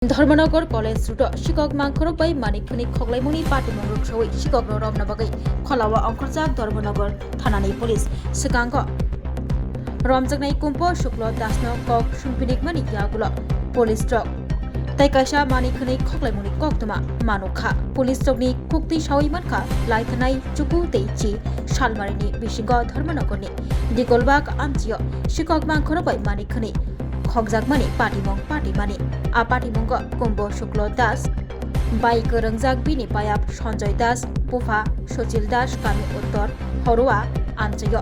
Dharmanagar college root शिक्षक मांखरक बै मानिकनि खगलायमुनि पाटिमंग सवै शिक्षक रमना बागै खलावा अंखरजाक धर्मनगर थानानि पुलिस सिगांग रमजाकनाय कुम्प शुक्ल दासनो कक सुंपिनिक मानि यागुल पुलिस ट्रक तैकाशा मानिकनि खगलायमुनि कक्तमा मानुखा पुलिस ट्रकनि कुक्ति सावै मानखा लायथनाय चुकु तेइचि सालमारिनि बिसिंग धर्मनगरनि दिगलबाग आमचिय शिक्षक मांखरक बै मानिकनि खगजाकमानि पाटिमानि आ पाटिमंग कुम्भ शुक्ल दास बाई गोरोंजाक बिनि पायाब सञ्जय दास पुफा सचिल दास गामि उत्तर हरुआ आमचय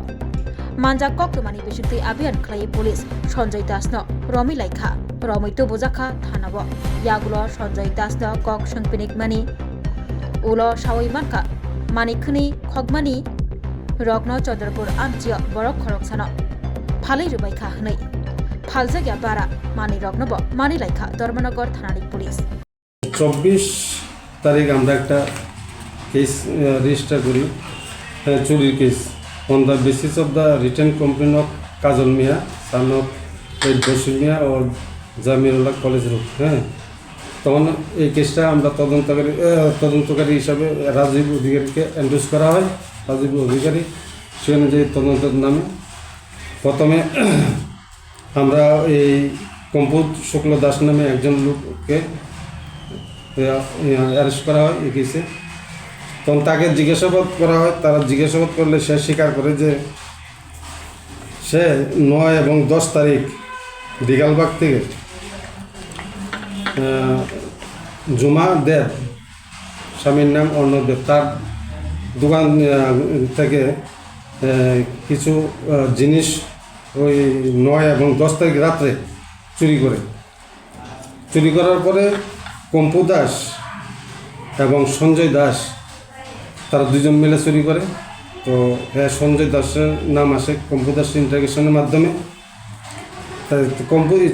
मानजा कक्तमानि बिसिंथै अभियान खालाय पुलिस सञ्जय दासनो रमि लाइखा रमैतो बोजाखा थानाब यागुल सञ्जय दासनो कक संपिनिक मानि उल सावै मानका मानिकनि खगमानि रग्न चन्द्रपुर आमचिय बरक खरकसानो फालै रुबायखा हनै फालजागिया बारा मानि रग्नब मानि लाइखा धर्मनगर थानानि पुलिस 24 तारीख আমরা একটা কেস রেজিস্টার করি চুরির case on the basis of the written complain of Kajal Mia son of Basir Mia ও জামিরুল্লাহ কলেজ রোড তখন এই কেসটা আমরা তদন্তকারী হিসাবে রাজীব অধিকারীকে এন্ডোর্স করা হয় রাজীব অধিকারী সে অনুযায়ী তদন্তের নামে প্রথমে আমরা এই কম্পোজ শুক্ল দাস নামে একজন লোককে অ্যারেস্ট করা হয় এই কেসে তখন তাকে জিজ্ঞাসাবাদ করা হয় তারা জিজ্ঞাসাবাদ করলে সে স্বীকার করে যে সে 9 এবং 10 তারিখ দিগালবাগ থেকে জুমা দেব স্বামীর নাম অর্ণদেব তার দোকান থেকে কিছু জিনিস ওই 9 এবং 10 তারিখ রাত্রে চুরি করার পরে কম্পু দাস এবং সঞ্জয় দাস তারা দুজন মিলে চুরি করে তো সঞ্জয় দাসের নাম আসে কম্পু দাস ইন্টারগেশনের মাধ্যমে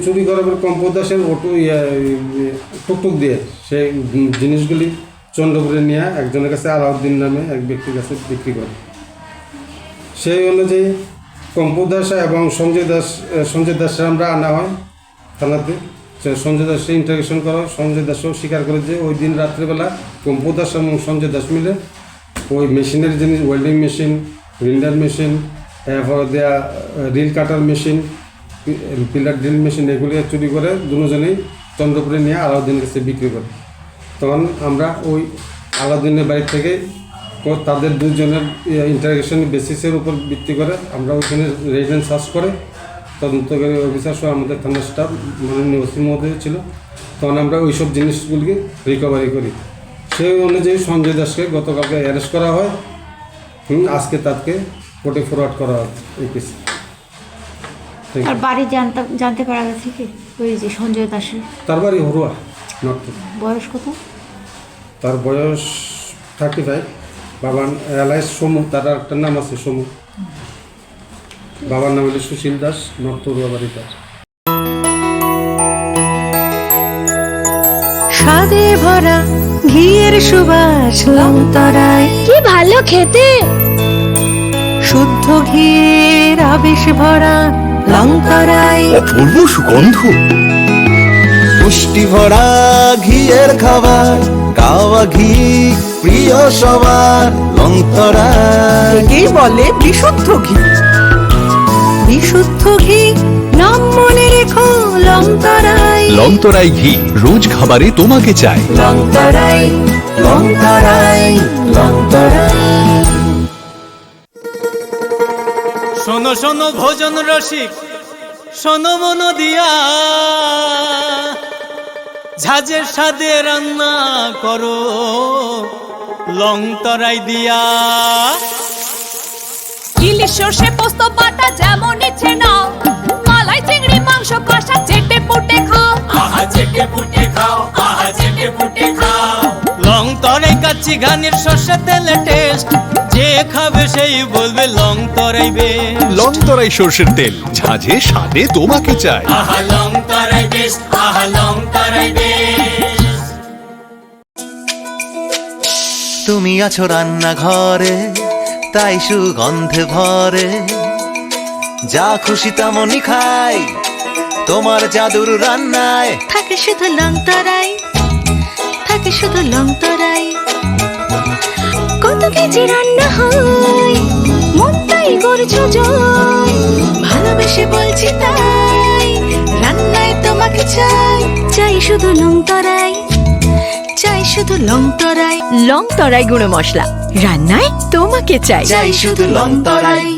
চুরি করার পরে কম্পু দাসের টুকটুক দিয়ে সেই জিনিসগুলি চন্দ্রপুরে নিয়ে একজনের কাছে আলাউদ্দিন নামে এক ব্যক্তির কাছে বিক্রি করে সেই অনুযায়ী কম্পু দাস এবং সঞ্জয় দাসের আমরা আনা হয় থানাতে সঞ্জয় দাসকে ইন্টারগেশন করা হয় সঞ্জয় দাসও স্বীকার করে যে ওই দিন রাত্রেবেলা কম্পু দাস এবং সঞ্জয় দাস মিলে ওই মেশিনের জিনিস ওয়েল্ডিং মেশিন গ্রিন্ডার মেশিন এরপর দেয়া রিল কাটার মেশিন পিলার ড্রিল মেশিন এগুলি চুরি করে দুজনেই চন্দ্রপুরে নিয়ে আলাউদ্দিনের কাছে বিক্রি করে তখন আমরা ওই আলাউদ্দিনের বাড়ি থেকে তাদের দুজনের ইন্টারগেশন বেসিসের উপর ভিত্তি করে আমরা ওইখানে রেজিডেন্স সার্চ করে তদন্তকারী অফিসার সহ আমাদের থানার স্টাফ মাননীয় ওসির মধ্যে ছিল তখন আমরা ওই সব জিনিসগুলিকে রিকভারি করি সেই অনুযায়ী সঞ্জয় দাসকে গতকালকে অ্যারেস্ট করা হয় আজকে তাকে কোর্টে ফরওয়ার্ড করা হয় এই কেস আর বাড়ি জানতে পারা গেছে কি ওই যে সঞ্জয় দাসের তার বাড়ি হরুয়া নর্থ বয়স কত তার বয়স 35 বাবার এলাইস সমু তার একটা নাম আছে সমু বাবার নাম হলো সুশীল দাস নর্থরুয়া বাড়ি তার স্বাদে ভরা ঘিয়ের সুবাস লংতরায় কি ভালো খেতে শুদ্ধ ঘিয়ের আবেশ ভরা লংতরায় অপূর্ব সুগন্ধ পুষ্টি ভরা ঘিয়ের খাবার গাওয়া ঘি প্রিয় সবার লংতরায় একেই বলে বিশুদ্ধ ঘি বিশুদ্ধ ঘি নাম মনে রেখো লংতরায় লংতরাই ঘি রোজ খাবারে তোমাকে চাই লংতরায় লংতরায় লংতরায় শোনো শোনো ভোজন রসিক শোনো মন দিয়া ঝাঁঝের স্বাদে রান্না করো লংতরাই দিয়া ইলিশ সর্ষে পোস্ত বাটা যেমন ইচ্ছে নাও মালাই চিংড়ি মাংস কষা চেটে পুটে খাও আহা চেটে পুটে খাও আহা চেটে পুটে খাও লংতরাই কাচ্চি ঘানির সর্ষে তেলে টেস্ট যে খাবে সেই বলবে লংতরাই বেশ লংতরাই সর্ষের তেল ঝাঁঝে স্বাদে তোমাকে চাই আহা লংতরাই বেশ আহা লংতরাই বেশ তুমি আছো রান্নাঘরে তাই সুগন্ধে ভরে যা খুশি তেমনই খাই তোমার জাদুর রান্নায় থাকে শুধু লং তরাই, থাকে শুধু লং তরাই। কত কেজি রান্না হয়, মন তাই করছো জয়। ভালোবেসে বলছি তাই, রান্নায় তোমাকে চাই, চাই শুধু লং তরাই, চাই শুধু লং তরাই। লং তরাই গুঁড়ো মশলা, রান্নায় তোমাকে চাই, চাই শুধু লং তরাই।